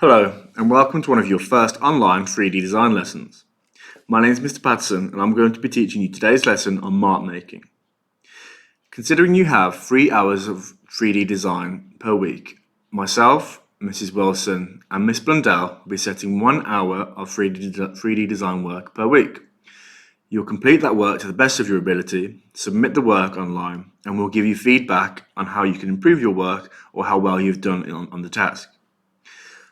Hello, and welcome to one of your first online 3D design lessons. My name is Mr. Patterson, and I'm going to be teaching you today's lesson on mark making. Considering you have 3 hours of 3D design per week, myself, Mrs. Wilson, and Miss Blundell will be setting 1 hour of 3D design work per week. You'll complete that work to the best of your ability, submit the work online, and we'll give you feedback on how you can improve your work or how well you've done on the task.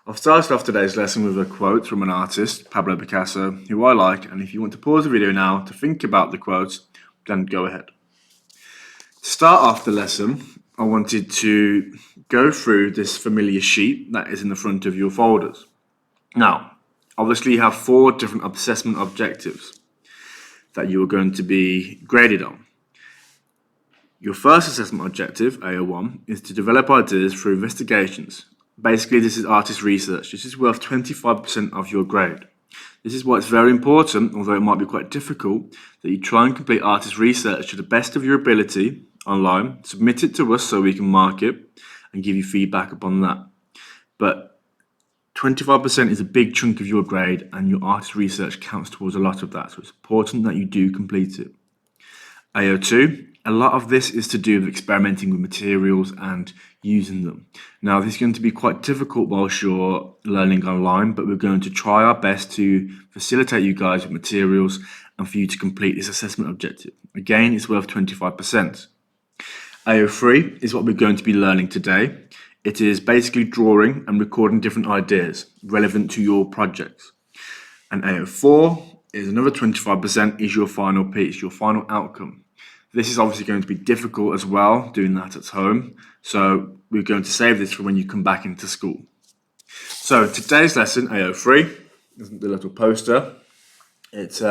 I've started off today's lesson with a quote from an artist, Pablo Picasso, who I like, and if you want to pause the video now to think about the quote, then go ahead. To start off the lesson, I wanted to go through this familiar sheet that is in the front of your folders. Now, obviously you have 4 different assessment objectives that you are going to be graded on. Your first assessment objective, AO1, is to develop ideas through investigations. Basically, this is artist research. This is worth 25% of your grade. This is why it's very important, although it might be quite difficult, that you try and complete artist research to the best of your ability online, submit it to us so we can mark it and give you feedback upon that. But 25% is a big chunk of your grade, and your artist research counts towards a lot of that, so it's important that you do complete it. AO2, a lot of this is to do with experimenting with materials and using them. Now, this is going to be quite difficult whilst you're learning online, but we're going to try our best to facilitate you guys with materials and for you to complete this assessment objective. Again, it's worth 25%. AO3 is what we're going to be learning today. It is basically drawing and recording different ideas relevant to your projects. And AO4 is another 25%, is your final piece, your final outcome. This is obviously going to be difficult as well, doing that at home. So we're going to save this for when you come back into school. So today's lesson, AO3, is the little poster. It's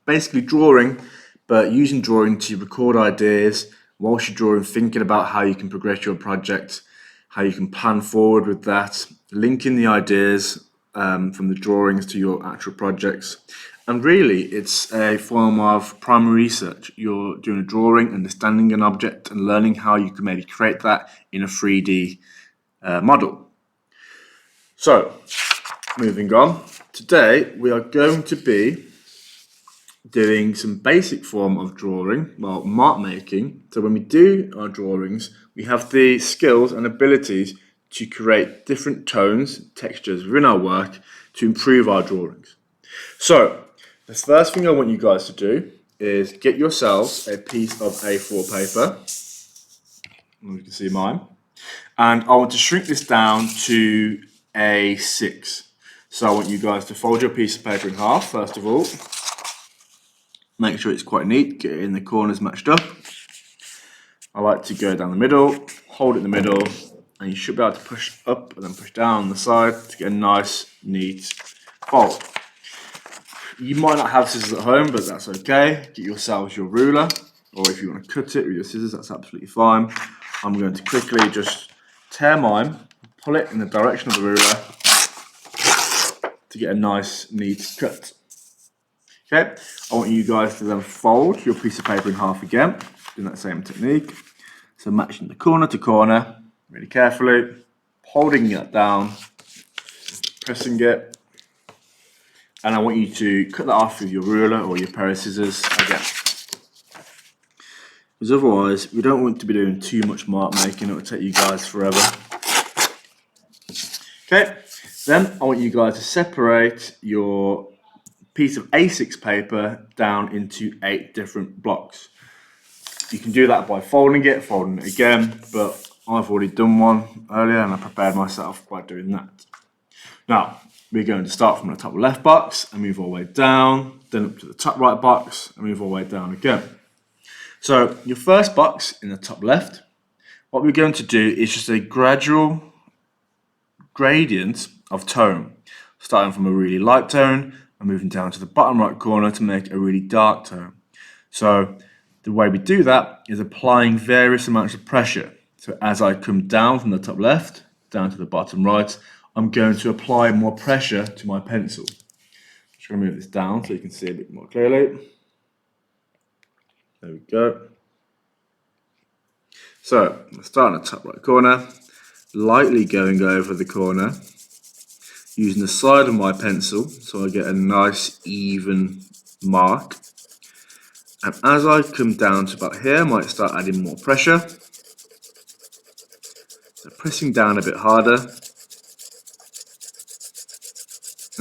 basically drawing, but using drawing to record ideas whilst you're drawing, thinking about how you can progress your project, how you can plan forward with that, linking the ideas from the drawings to your actual projects. And really, it's a form of primary research. You're doing a drawing, understanding an object, and learning how you can maybe create that in a 3D model. So, moving on. Today, we are going to be doing some basic form of drawing, well, mark making. So when we do our drawings, we have the skills and abilities to create different tones, textures within our work to improve our drawings. So, the first thing I want you guys to do is get yourselves a piece of A4 paper. You can see mine. And I want to shrink this down to A6. So I want you guys to fold your piece of paper in half, first of all. Make sure it's quite neat, get it in the corners matched up. I like to go down the middle, hold it in the middle, and you should be able to push up and then push down on the side to get a nice, neat fold. You might not have scissors at home, but that's okay. Get yourselves your ruler, or if you want to cut it with your scissors, that's absolutely fine. I'm going to quickly just tear mine, pull it in the direction of the ruler to get a nice, neat cut. Okay, I want you guys to then fold your piece of paper in half again, doing that same technique. So matching the corner to corner, really carefully, holding it down, pressing it. And I want you to cut that off with your ruler or your pair of scissors again. Because otherwise, we don't want to be doing too much mark making, it will take you guys forever. Okay, then I want you guys to separate your piece of A6 paper down into 8 different blocks. You can do that by folding it again, but I've already done one earlier and I prepared myself by doing that. Now, we're going to start from the top left box and move all the way down, then up to the top right box and move all the way down again. So your first box in the top left, what we're going to do is just a gradual gradient of tone, starting from a really light tone and moving down to the bottom right corner to make a really dark tone. So the way we do that is applying various amounts of pressure. So as I come down from the top left, down to the bottom right, I'm going to apply more pressure to my pencil. Just going to move this down so you can see a bit more clearly. There we go. So, I'll start in the top right corner, lightly going over the corner, using the side of my pencil so I get a nice even mark. And as I come down to about here, I might start adding more pressure. So pressing down a bit harder.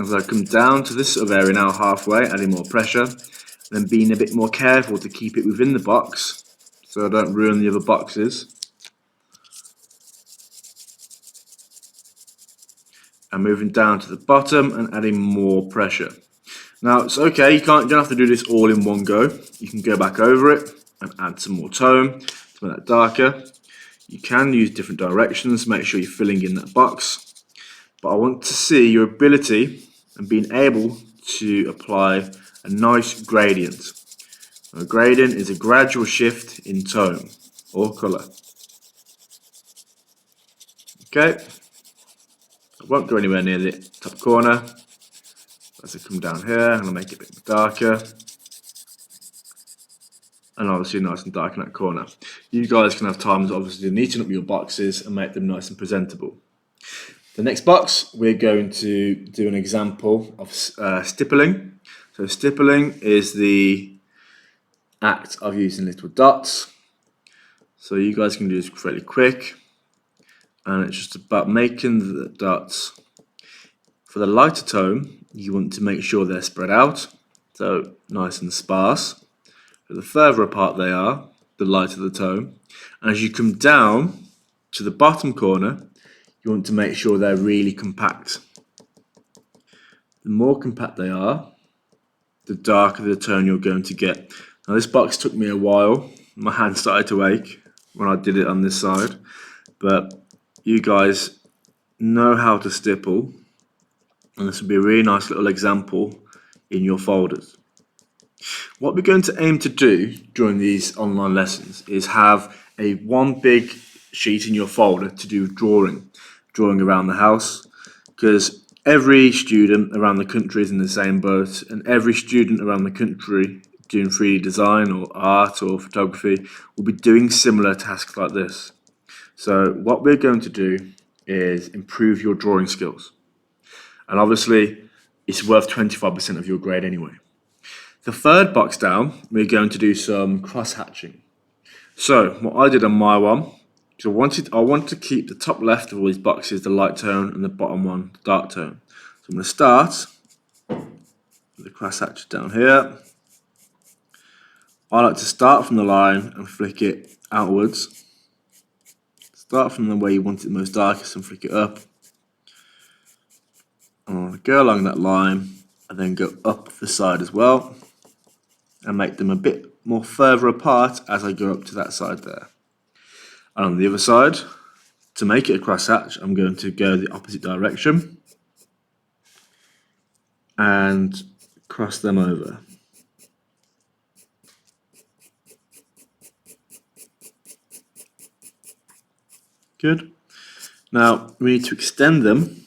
As I come down to this sort of area now, halfway, adding more pressure, then being a bit more careful to keep it within the box so I don't ruin the other boxes. And moving down to the bottom and adding more pressure. Now it's okay, you don't have to do this all in one go. You can go back over it and add some more tone to make that darker. You can use different directions, make sure you're filling in that box. But I want to see your ability and being able to apply a nice gradient. A gradient is a gradual shift in tone or colour. Okay, I won't go anywhere near the top corner. As I come down here, I'm going to make it a bit darker. And obviously nice and dark in that corner. You guys can have times obviously neaten up your boxes and make them nice and presentable. The next box, we're going to do an example of stippling. So stippling is the act of using little dots. So you guys can do this fairly quick. And it's just about making the dots. For the lighter tone, you want to make sure they're spread out. So nice and sparse. The further apart they are, the lighter the tone. And as you come down to the bottom corner, you want to make sure they're really compact. The more compact they are, the darker the tone you're going to get. Now this box took me a while. My hand started to ache when I did it on this side. But you guys know how to stipple. And this will be a really nice little example in your folders. What we're going to aim to do during these online lessons is have one big sheet in your folder to do drawing around the house, because every student around the country is in the same boat, and every student around the country doing 3D design or art or photography will be doing similar tasks like this. So what we're going to do is improve your drawing skills, and obviously it's worth 25% of your grade anyway. The third box down, we're going to do some cross-hatching. So what I did on my one, because I want to keep the top left of all these boxes the light tone and the bottom one the dark tone. So I'm going to start with the cross-hatch down here. I like to start from the line and flick it outwards. Start from the way you want it most darkest and flick it up. And I'm going to go along that line and then go up the side as well, and make them a bit more further apart as I go up to that side there. And on the other side, to make it a crosshatch, I'm going to go the opposite direction and cross them over. Good. Now we need to extend them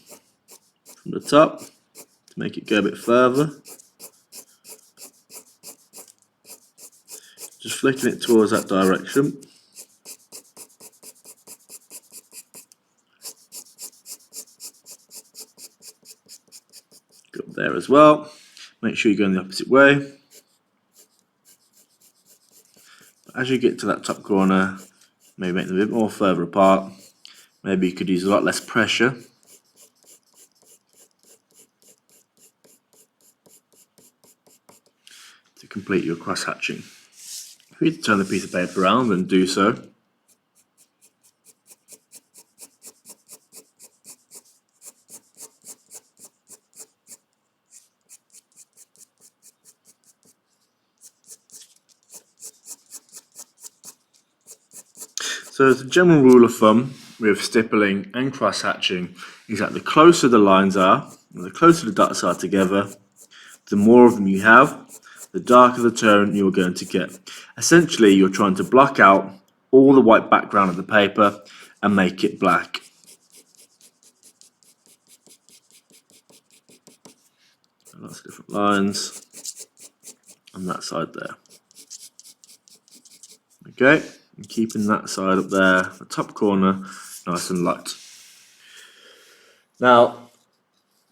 from the top to make it go a bit further. Just flicking it towards that direction. Go up there as well. Make sure you go in the opposite way. As you get to that top corner, maybe make them a bit more further apart. Maybe you could use a lot less pressure. To complete your cross hatching. If you turn the piece of paper around, then do so. So as a general rule of thumb with stippling and cross hatching is that the closer the lines are, and the closer the dots are together, the more of them you have, the darker the tone you're going to get. Essentially, you're trying to block out all the white background of the paper and make it black. Lots of different lines on that side there. Okay, and keeping that side up there, the top corner, nice and light. Now,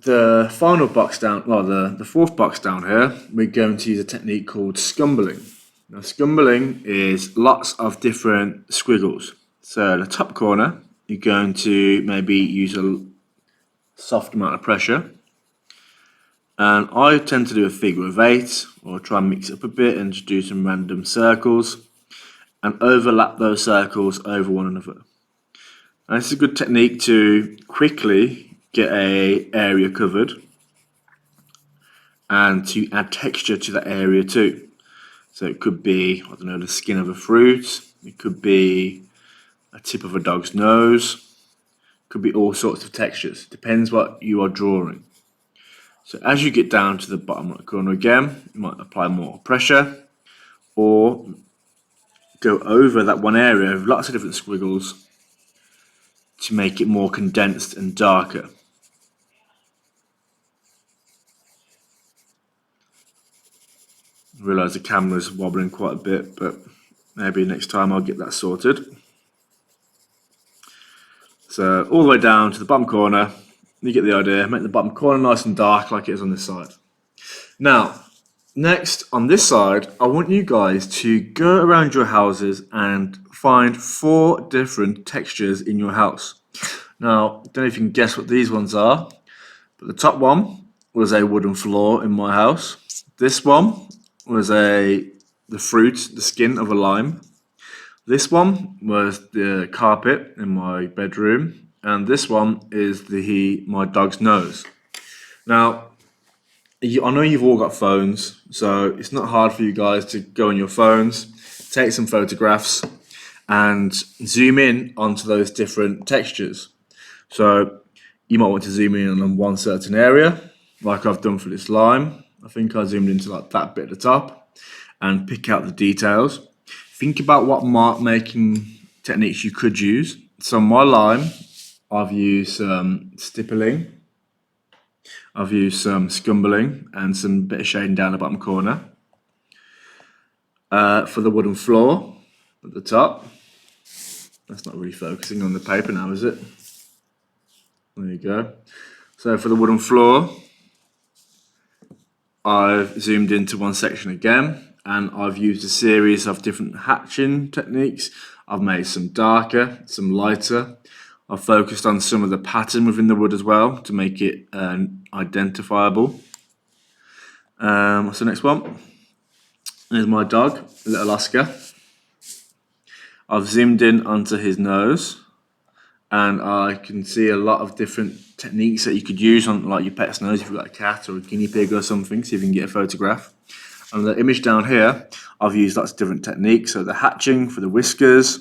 The final box down, well, the fourth box down here, we're going to use a technique called scumbling. Now, scumbling is lots of different squiggles. So the top corner, you're going to maybe use a soft amount of pressure. And I tend to do a figure of 8, or try and mix it up a bit and just do some random circles and overlap those circles over one another. And this is a good technique to quickly get an area covered and to add texture to that area too. So it could be, I don't know, the skin of a fruit, it could be a tip of a dog's nose, it could be all sorts of textures, depends what you are drawing. So as you get down to the bottom right corner again, you might apply more pressure or go over that one area with lots of different squiggles to make it more condensed and darker. I realise the camera's wobbling quite a bit, but maybe next time I'll get that sorted. So all the way down to the bottom corner, you get the idea, make the bottom corner nice and dark like it is on this side. Now, next on this side, I want you guys to go around your houses and find 4 different textures in your house. Now, I don't know if you can guess what these ones are, but the top one was a wooden floor in my house. This one was the fruit, the skin of a lime. This one was the carpet in my bedroom, and this one is my dog's nose. Now, I know you've all got phones, so it's not hard for you guys to go on your phones, take some photographs, and zoom in onto those different textures. So you might want to zoom in on one certain area, like I've done for this lime. I think I zoomed into like that bit at the top and pick out the details. Think about what mark making techniques you could use. So my lime, I've used stippling, I've used some scumbling and some bit of shading down the bottom corner. For the wooden floor at the top, that's not really focusing on the paper now, is it? There you go. So for the wooden floor, I've zoomed into one section again, and I've used a series of different hatching techniques. I've made some darker, some lighter. I've focused on some of the pattern within the wood as well to make it identifiable. What's the next one? There's my dog, little Oscar. I've zoomed in onto his nose, and I can see a lot of different techniques that you could use on like your pet's nose if you've got a cat or a guinea pig or something, see if you can get a photograph. On the image down here, I've used lots of different techniques. So the hatching for the whiskers,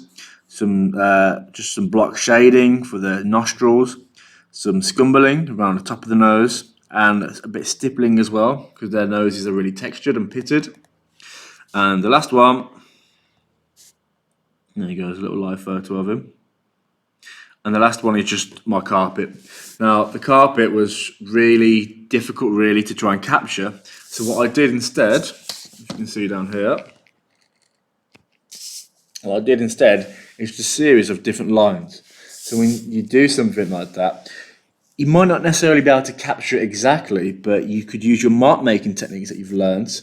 just some block shading for the nostrils, some scumbling around the top of the nose, and a bit of stippling as well, because their noses are really textured and pitted. And the last one, there you go, there's a little live photo of him. And the last one is just my carpet. Now, the carpet was really difficult really to try and capture. So what I did instead, if you can see down here, what I did instead is just a series of different lines. So when you do something like that, you might not necessarily be able to capture it exactly, but you could use your mark making techniques that you've learned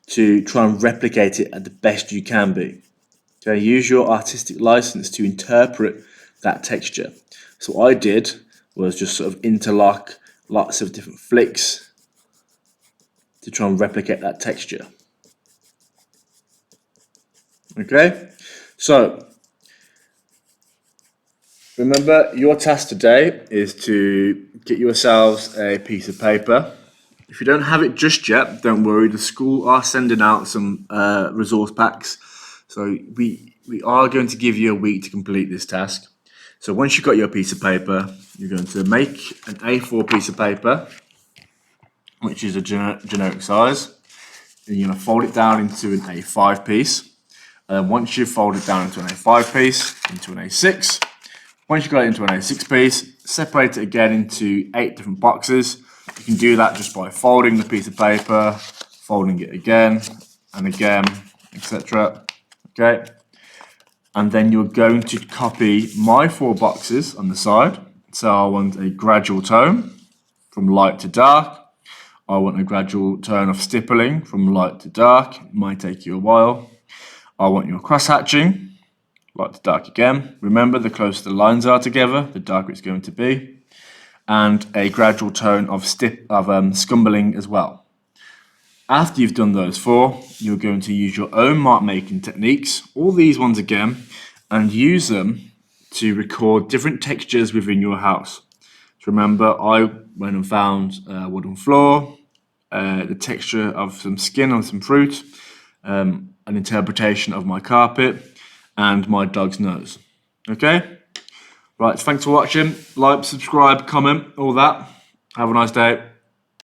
to try and replicate it at the best you can be. Okay, use your artistic license to interpret that texture. So what I did was just sort of interlock lots of different flicks to try and replicate that texture. Okay, so remember your task today is to get yourselves a piece of paper. If you don't have it just yet, don't worry, the school are sending out some resource packs. So we are going to give you a week to complete this task. So once you've got your piece of paper, you're going to make an A4 piece of paper, which is a generic size. Then you're going to fold it down into an A5 piece. And once you've folded down into an A5 piece, into an A6, once you've got it into an A6 piece, separate it again into 8 different boxes. You can do that just by folding the piece of paper, folding it again and again, etc. Okay. And then you're going to copy my 4 boxes on the side. So I want a gradual tone, from light to dark. I want a gradual turn of stippling from light to dark. It might take you a while. I want your cross-hatching, light to dark again. Remember, the closer the lines are together, the darker it's going to be. And a gradual tone of scumbling as well. After you've done those 4, you're going to use your own mark making techniques, all these ones again, and use them to record different textures within your house. So remember, I went and found a wooden floor, the texture of some skin on some fruit, an interpretation of my carpet, and my dog's nose. Okay? Right, thanks for watching. Like, subscribe, comment, all that. Have a nice day.